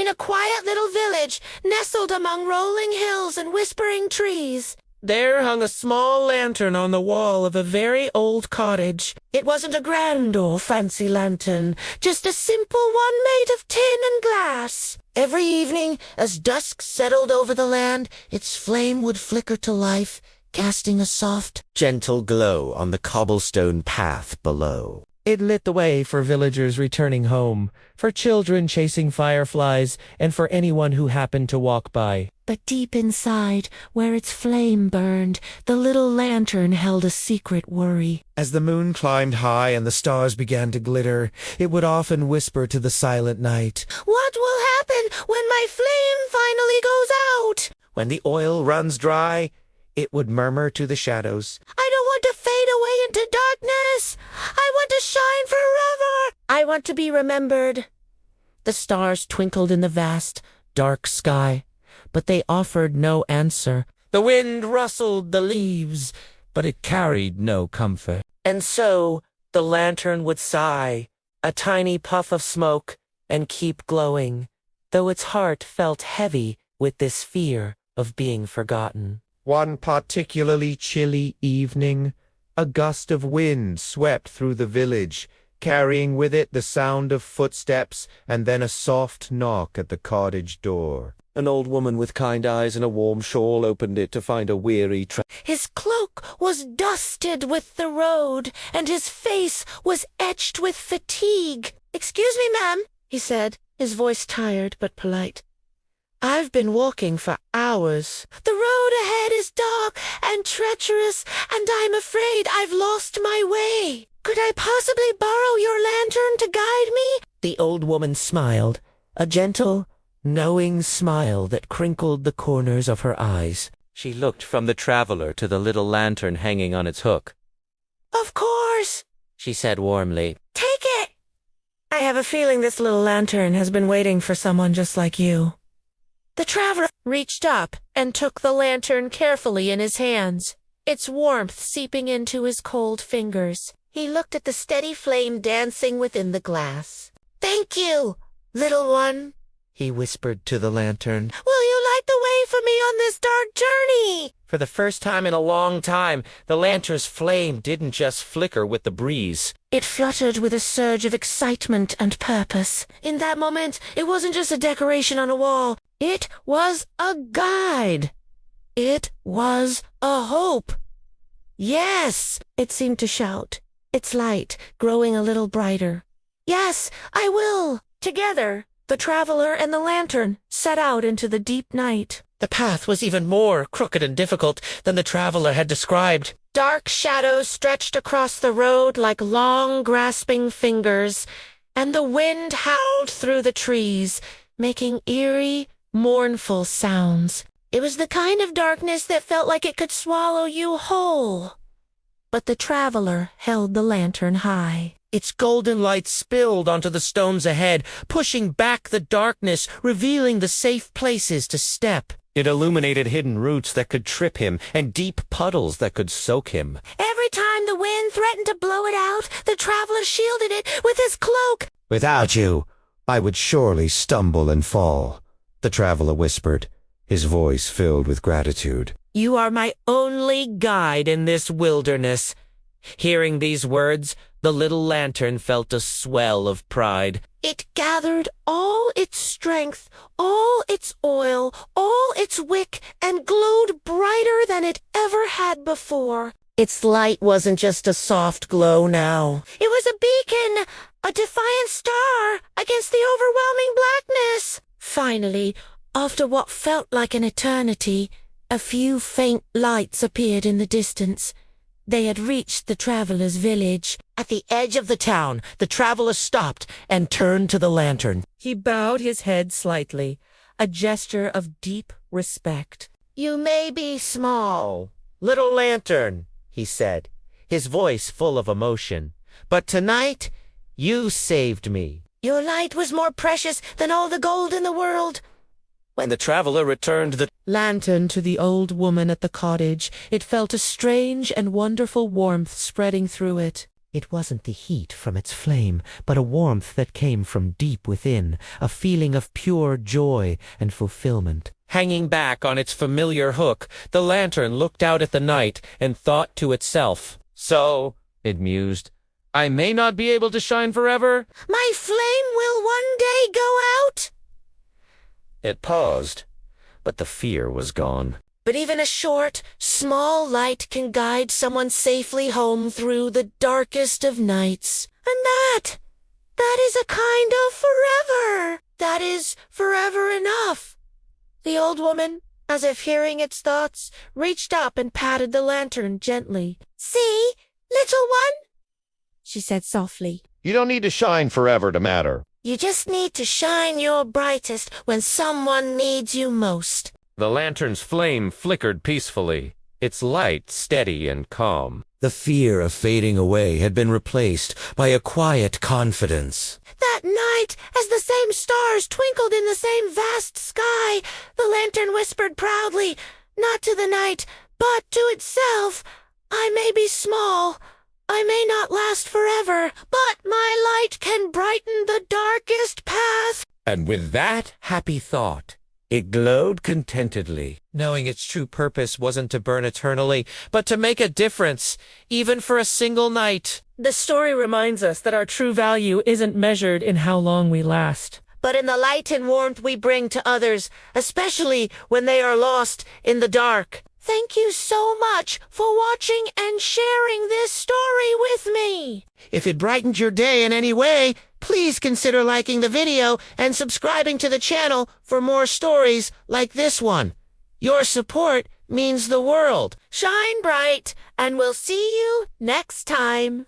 in a quiet little village nestled among rolling hills and whispering trees. There hung a small lantern on the wall of a very old cottage. It wasn't a grand or fancy lantern, just a simple one made of tin and glass. Every evening, as dusk settled over the land, its flame would flicker to life, casting a soft, gentle glow on the cobblestone path below. It lit the way for villagers returning home, for children chasing fireflies, and for anyone who happened to walk by. But deep inside, where its flame burned, the little lantern held a secret worry. As the moon climbed high and the stars began to glitter, it would often whisper to the silent night, "What will happen when my flame finally goes out?" When the oil runs dry, it would murmur to the shadows, "I don't want to fade away into darkness. I want to shine forever. I want to be remembered." The stars twinkled in the vast, dark sky, but they offered no answer. The wind rustled the leaves, but it carried no comfort. And so the lantern would sigh, a tiny puff of smoke, and keep glowing, though its heart felt heavy with this fear of being forgotten. One particularly chilly evening, a gust of wind swept through the village, carrying with it the sound of footsteps and then a soft knock at the cottage door. An old woman with kind eyes and a warm shawl opened it to find a weary His cloak was dusted with the road, and his face was etched with fatigue. "Excuse me, ma'am," he said, his voice tired but polite. "I've been walking for hours. The road ahead is dark and treacherous, and I'm afraid I've lost my way. Could I possibly borrow your lantern to guide me?" The old woman smiled, a gentle, knowing smile that crinkled the corners of her eyes. She looked from the traveler to the little lantern hanging on its hook. "Of course," she said warmly. "Take it. I have a feeling this little lantern has been waiting for someone just like you." The traveler reached up and took the lantern carefully in his hands, its warmth seeping into his cold fingers. He looked at the steady flame dancing within the glass. "Thank you, little one," he whispered to the lantern. "Will you light the way for me on this dark journey?" For the first time in a long time, the lantern's flame didn't just flicker with the breeze. It fluttered with a surge of excitement and purpose. In that moment, it wasn't just a decoration on a wall. It was a guide. It was a hope. "Yes," it seemed to shout, its light growing a little brighter. "Yes, I will." Together, the traveler and the lantern set out into the deep night. The path was even more crooked and difficult than the traveler had described. Dark shadows stretched across the road like long, grasping fingers, and the wind howled through the trees, making eerie, mournful sounds. It was the kind of darkness that felt like it could swallow you whole. But the traveler held the lantern high. Its golden light spilled onto the stones ahead, pushing back the darkness, revealing the safe places to step. It illuminated hidden roots that could trip him and deep puddles that could soak him. Every time the wind threatened to blow it out, the traveler shielded it with his cloak. "Without you, I would surely stumble and fall," the traveler whispered, his voice filled with gratitude. "You are my only guide in this wilderness." Hearing these words, the little lantern felt a swell of pride. It gathered all its strength, all its oil, all its wick, and glowed brighter than it ever had before. Its light wasn't just a soft glow now. It was a beacon, a defiant star against the overwhelming blackness. Finally, after what felt like an eternity, a few faint lights appeared in the distance. They had reached the traveler's village. At the edge of the town, the traveler stopped and turned to the lantern. He bowed his head slightly, a gesture of deep respect. "You may be small, little lantern," he said, his voice full of emotion, "but tonight you saved me. Your light was more precious than all the gold in the world." When the traveler returned the lantern to the old woman at the cottage, it felt a strange and wonderful warmth spreading through it. It wasn't the heat from its flame, but a warmth that came from deep within, a feeling of pure joy and fulfillment. Hanging back on its familiar hook, the lantern looked out at the night and thought to itself, "So," it mused, "I may not be able to shine forever. My flame will one day go out." It paused, but the fear was gone. But even a short, small light can guide someone safely home through the darkest of nights. And that is a kind of forever. That is forever enough. The old woman, as if hearing its thoughts, reached up and patted the lantern gently. "See, little one," she said softly. You don't need to shine forever to matter. "You just need to shine your brightest when someone needs you most." The lantern's flame flickered peacefully, its light steady and calm. The fear of fading away had been replaced by a quiet confidence. That night, as the same stars twinkled in the same vast sky, the lantern whispered proudly, not to the night, but to itself, "I may be small, I may not last forever, but my light can brighten the darkest path." And with that happy thought, it glowed contentedly, knowing its true purpose wasn't to burn eternally, but to make a difference, even for a single night. The story reminds us that our true value isn't measured in how long we last, but in the light and warmth we bring to others, especially when they are lost in the dark. Thank you so much for watching and sharing this story with me. If it brightened your day in any way, please consider liking the video and subscribing to the channel for more stories like this one. Your support means the world. Shine bright, and we'll see you next time.